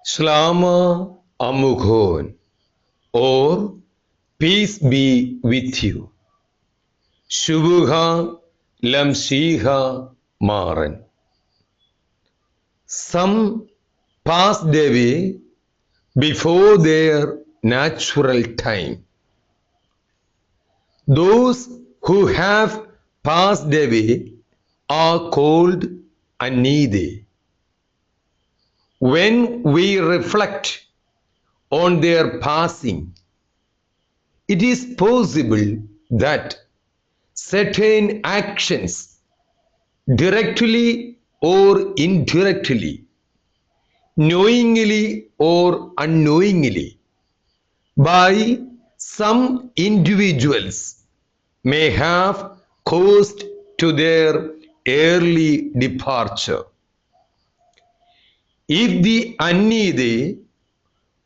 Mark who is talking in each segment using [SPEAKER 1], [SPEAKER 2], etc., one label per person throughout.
[SPEAKER 1] Shlama Amughon, or peace be with you. Shubha Lamshiha Maran. Some passed away before their natural time. Those who have passed away are called Anide. When we reflect on their passing, it is possible that certain actions, directly or indirectly, knowingly or unknowingly, by some individuals may have caused to their early departure. If the Annide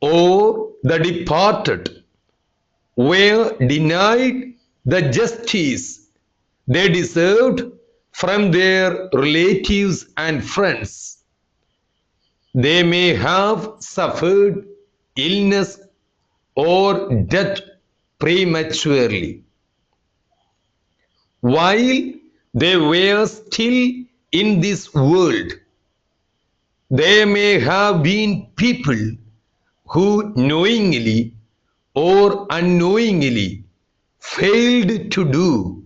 [SPEAKER 1] or the departed were denied the justice they deserved from their relatives and friends, they may have suffered illness or death prematurely. While they were still in this world, there may have been people who knowingly or unknowingly failed to do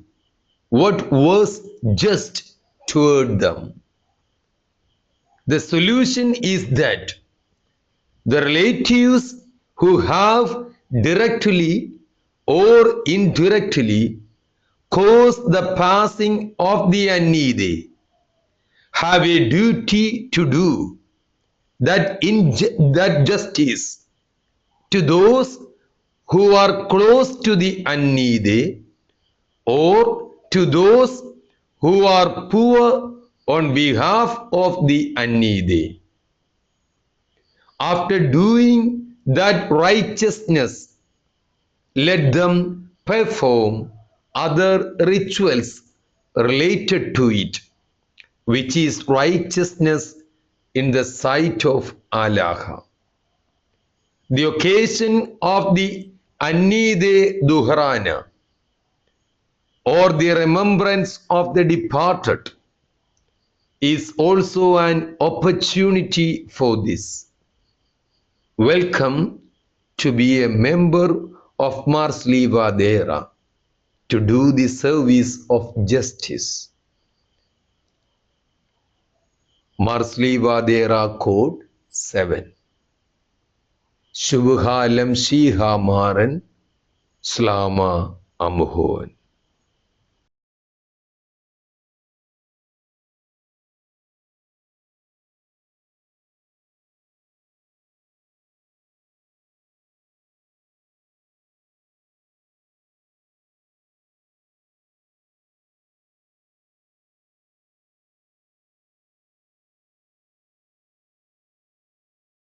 [SPEAKER 1] what was just toward them. The solution is that the relatives who have directly or indirectly caused the passing of the Annide have a duty to do that justice to those who are close to the Annide, or to those who are poor on behalf of the Annide. After doing that righteousness, let them perform other rituals related to it, which is righteousness in the sight of Allah. The occasion of the Annide Duhrana, or the remembrance of the departed, is also an opportunity for this. Welcome to be a member of Mars Livadera to do the service of justice. Mars Livadera Code 7. Shubha Lamshiha Maran, Shlama Amughon.